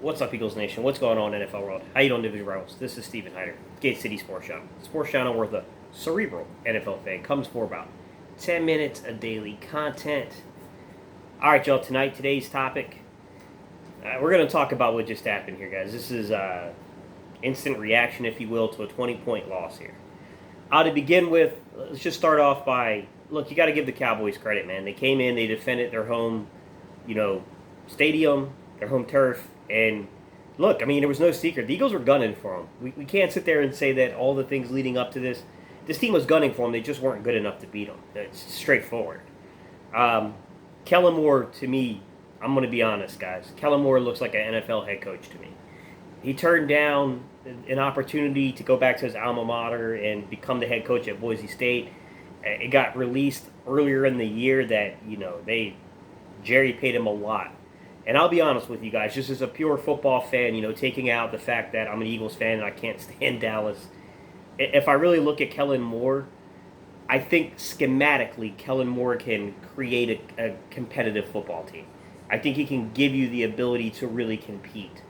What's up, Eagles Nation? What's going on, NFL world? How you doing, Division Rivals? This is Steven Hyder, Gate City Sports Channel. Sports Channel where the cerebral NFL fan comes for about 10 minutes of daily content. All right, y'all, today's topic, we're going to talk about what just happened here, guys. This is instant reaction, if you will, to a 20-point loss here. To begin with, let's just start off by, look, you got to give the Cowboys credit, man. They came in, they defended their home, stadium, their home turf, and look, I mean, there was no secret. The Eagles were gunning for them. We can't sit there and say that all the things leading up to this team was gunning for them. They just weren't good enough to beat them. It's straightforward. Kellen Moore, to me, I'm going to be honest, guys. Kellen Moore looks like an NFL head coach to me. He turned down an opportunity to go back to his alma mater and become the head coach at Boise State. It got released earlier in the year that, Jerry paid him a lot. And I'll be honest with you guys, just as a pure football fan, taking out the fact that I'm an Eagles fan and I can't stand Dallas, if I really look at Kellen Moore, I think schematically Kellen Moore can create a competitive football team. I think he can give you the ability to really compete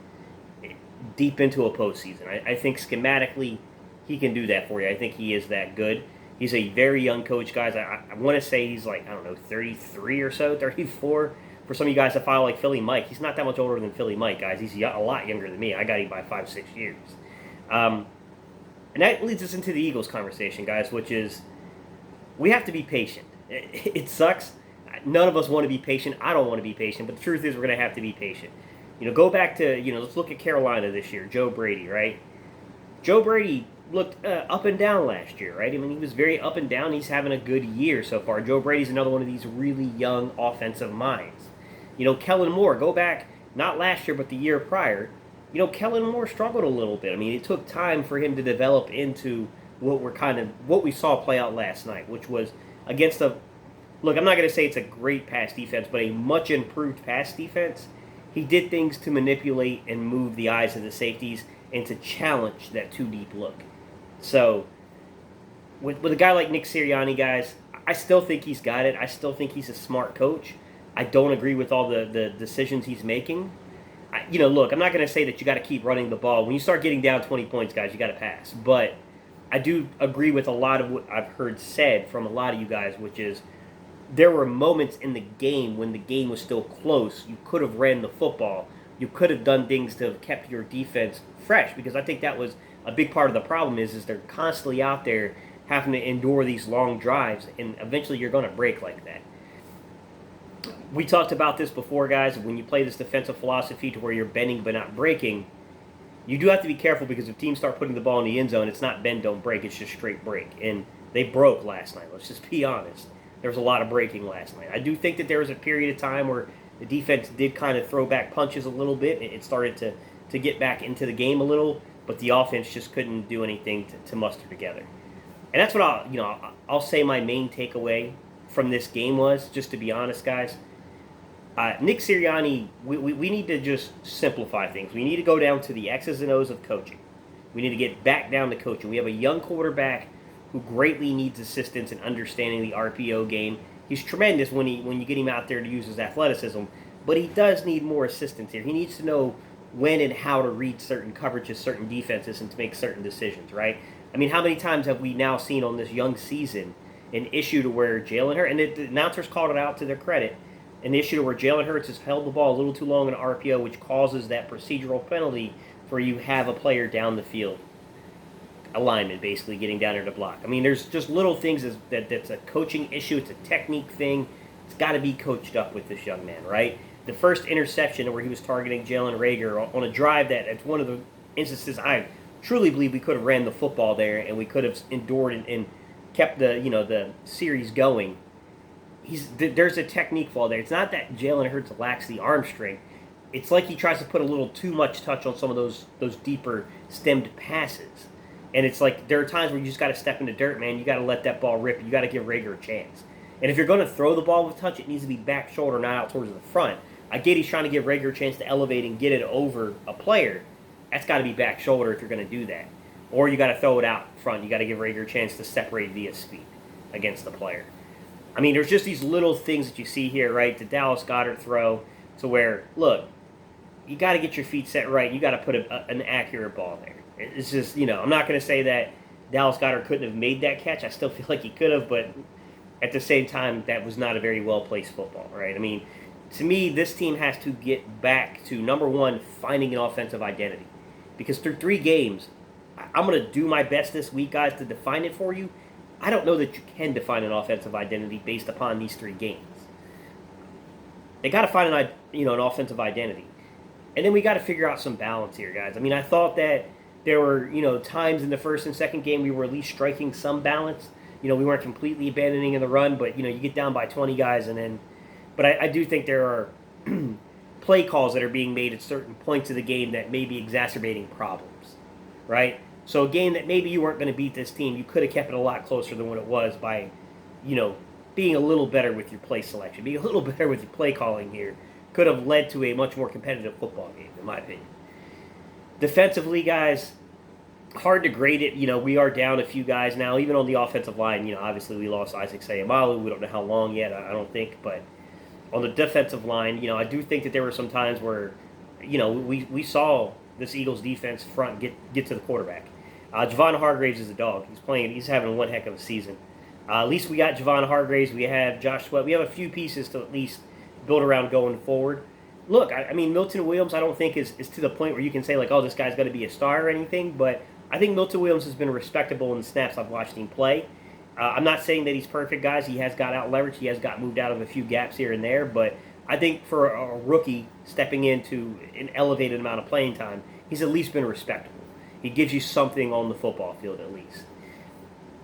deep into a postseason. I think schematically he can do that for you. I think he is that good. He's a very young coach, guys. I want to say he's 33 or so, 34. For some of you guys that follow like Philly Mike, he's not that much older than Philly Mike, guys. He's a lot younger than me. I got him by 5-6 years. And that leads us into the Eagles conversation, guys, which is we have to be patient. It sucks. None of us want to be patient. I don't want to be patient, but the truth is we're going to have to be patient. Go back to, let's look at Carolina this year, Joe Brady, right? Joe Brady looked up and down last year, right? I mean, he was very up and down. He's having a good year so far. Joe Brady's another one of these really young offensive minds. Kellen Moore, go back, not last year, but the year prior, Kellen Moore struggled a little bit. I mean, it took time for him to develop into what we saw play out last night, which was against look, I'm not going to say it's a great pass defense, but a much improved pass defense. He did things to manipulate and move the eyes of the safeties and to challenge that too deep look. So, with a guy like Nick Sirianni, guys, I still think he's got it. I still think he's a smart coach. I don't agree with all the decisions he's making. Look, I'm not going to say that you got to keep running the ball. When you start getting down 20 points, guys, you got to pass. But I do agree with a lot of what I've heard said from a lot of you guys, which is there were moments in the game when the game was still close. You could have ran the football. You could have done things to have kept your defense fresh, because I think that was a big part of the problem is they're constantly out there having to endure these long drives, and eventually you're going to break like that. We talked about this before, guys. When you play this defensive philosophy to where you're bending but not breaking, you do have to be careful, because if teams start putting the ball in the end zone, it's not bend, don't break. It's just straight break. And they broke last night. Let's just be honest. There was a lot of breaking last night. I do think that there was a period of time where the defense did kind of throw back punches a little bit. It started to get back into the game a little, but the offense just couldn't do anything to muster together. And that's what I'll say my main takeaway from this game was, just to be honest, guys. Nick Sirianni, we need to just simplify things. We need to go down to the X's and O's of coaching. We need to get back down to coaching. We have a young quarterback who greatly needs assistance in understanding the RPO game. He's tremendous when you get him out there to use his athleticism, but he does need more assistance here. He needs to know when and how to read certain coverages, certain defenses, and to make certain decisions, right? I mean, how many times have we now seen on this young season an issue to where Jalen Hurts, and the announcers called it out to their credit, an issue where Jalen Hurts has held the ball a little too long in RPO, which causes that procedural penalty where you have a player down the field, a lineman basically getting down there to block. I mean, there's just little things that's a coaching issue. It's a technique thing. It's got to be coached up with this young man, right? The first interception where he was targeting Jalen Reagor on a drive it's one of the instances I truly believe we could have ran the football there and we could have endured and kept the series going. There's a technique flaw there. It's not that Jalen Hurts lacks the arm strength. It's like he tries to put a little too much touch on some of those deeper stemmed passes. And it's like there are times where you just got to step in the dirt, man. You got to let that ball rip. You got to give Reagor a chance. And if you're going to throw the ball with touch, it needs to be back shoulder, not out towards the front. I get he's trying to give Reagor a chance to elevate and get it over a player. That's got to be back shoulder if you're going to do that. Or you got to throw it out front. You got to give Reagor a chance to separate via speed against the player. I mean, there's just these little things that you see here, right? The Dallas Goedert throw to where, look, you got to get your feet set right. You got to put an accurate ball there. It's just, I'm not going to say that Dallas Goedert couldn't have made that catch. I still feel like he could have, but at the same time, that was not a very well-placed football, right? I mean, to me, this team has to get back to, number one, finding an offensive identity. Because through 3 games, I'm going to do my best this week, guys, to define it for you. I don't know that you can define an offensive identity based upon these 3 games. They got to find an offensive identity. And then we got to figure out some balance here, guys. I mean, I thought that there were, times in the first and second game we were at least striking some balance. We weren't completely abandoning in the run, but, you get down by 20 guys and then... But I do think there are play calls that are being made at certain points of the game that may be exacerbating problems, right? So a game that maybe you weren't going to beat this team, you could have kept it a lot closer than what it was by, being a little better with your play selection, being a little better with your play calling here, could have led to a much more competitive football game, in my opinion. Defensively, guys, hard to grade it. We are down a few guys now, even on the offensive line. Obviously we lost Isaac Sayamalu. We don't know how long yet, I don't think, but on the defensive line, I do think that there were some times where, we saw this Eagles defense front get to the quarterback. Javon Hargraves is a dog. He's having one heck of a season. At least we got Javon Hargraves. We have Josh Sweat. We have a few pieces to at least build around going forward. Look, I mean, Milton Williams I don't think is to the point where you can say, like, oh, this guy's going to be a star or anything, but I think Milton Williams has been respectable in the snaps I've watched him play. I'm not saying that he's perfect, guys. He has got out leveraged. He has got moved out of a few gaps here and there, but I think for a rookie stepping into an elevated amount of playing time, he's at least been respectable. He gives you something on the football field at least.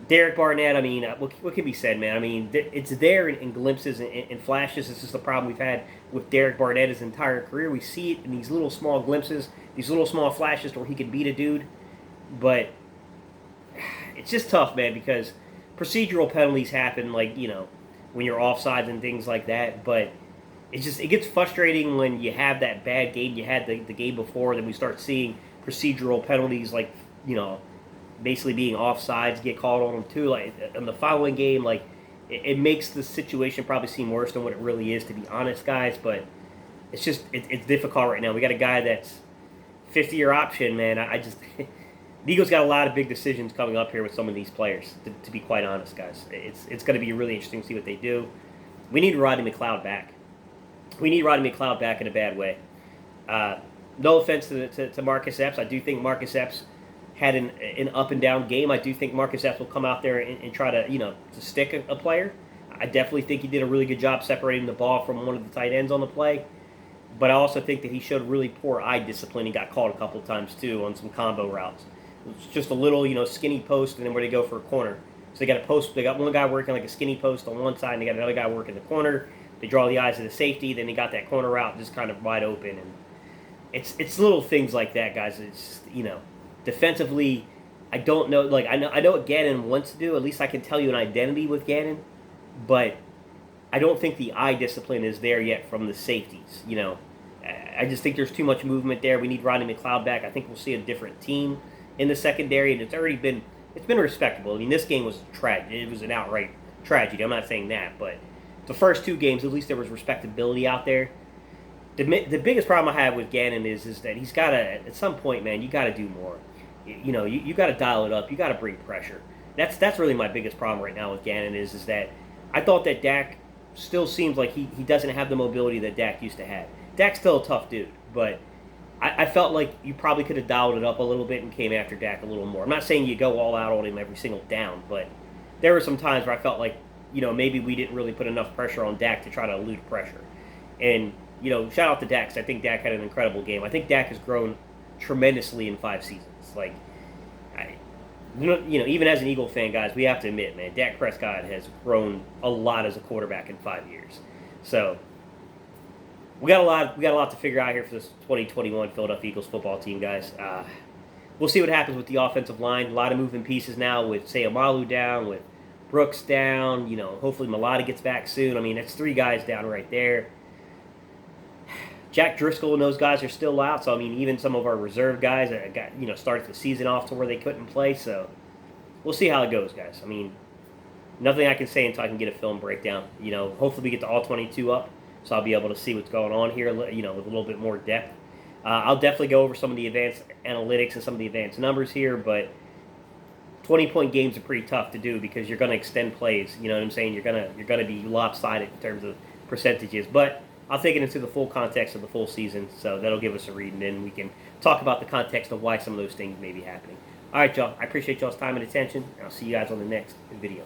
Derek Barnett, I mean, what can be said, man? I mean, it's there in glimpses and flashes. This is the problem we've had with Derek Barnett his entire career. We see it in these little small glimpses, these little small flashes where he can beat a dude. But it's just tough, man, because procedural penalties happen, like, when you're offsides and things like that. But it gets frustrating when you have that bad game you had the game before, then we start seeing procedural penalties like, basically being offsides get called on them too. Like in the following game, like it makes the situation probably seem worse than what it really is, to be honest, guys. But it's just it's difficult right now. We got a guy that's 50-year option, man. I just the Eagles got a lot of big decisions coming up here with some of these players. To be quite honest, guys, it's going to be really interesting to see what they do. We need Rodney McLeod back. We need Rodney McLeod back in a bad way. No offense to Marcus Epps. I do think Marcus Epps had an up and down game. I do think Marcus Epps will come out there and try to to stick a player. I definitely think he did a really good job separating the ball from one of the tight ends on the play. But I also think that he showed really poor eye discipline. He got called a couple of times too on some combo routes. It's just a little skinny post and then where they go for a corner. So they got a post. They got one guy working like a skinny post on one side, and they got another guy working the corner. They draw the eyes of the safety. Then they got that corner route just kind of wide open, and it's little things like that, guys. It's defensively, I don't know. Like I know what Gannon wants to do. At least I can tell you an identity with Gannon, but I don't think the eye discipline is there yet from the safeties. I just think there's too much movement there. We need Rodney McLeod back. I think we'll see a different team in the secondary, and it's been respectable. I mean, this game was tragic. It was an outright tragedy. I'm not saying that, but the first 2 games, at least there was respectability out there. The biggest problem I have with Gannon is that he's got to, at some point, man, you got to do more. You got to dial it up. You got to bring pressure. That's really my biggest problem right now with Gannon is that I thought that Dak still seems like he doesn't have the mobility that Dak used to have. Dak's still a tough dude, but I felt like you probably could have dialed it up a little bit and came after Dak a little more. I'm not saying you go all out on him every single down, but there were some times where I felt like, maybe we didn't really put enough pressure on Dak to try to elude pressure. And, shout out to Dak, because I think Dak had an incredible game. I think Dak has grown tremendously in 5 seasons. Like, even as an Eagle fan, guys, we have to admit, man, Dak Prescott has grown a lot as a quarterback in 5 years. So we got a lot to figure out here for this 2021 Philadelphia Eagles football team, guys. We'll see what happens with the offensive line. A lot of moving pieces now with Sayamalu down, with Brooks down. Hopefully Mulata gets back soon. I mean, that's 3 guys down right there. Jack Driscoll and those guys are still out, so I mean, even some of our reserve guys that got started the season off to where they couldn't play. So we'll see how it goes, guys. I mean, nothing I can say until I can get a film breakdown. Hopefully we get the all 22 up, so I'll be able to see what's going on here. With a little bit more depth. I'll definitely go over some of the advanced analytics and some of the advanced numbers here, but 20-point games are pretty tough to do because you're going to extend plays. You know what I'm saying? You're gonna be lopsided in terms of percentages. But I'll take it into the full context of the full season, so that'll give us a read, and then we can talk about the context of why some of those things may be happening. All right, y'all. I appreciate y'all's time and attention, and I'll see you guys on the next video.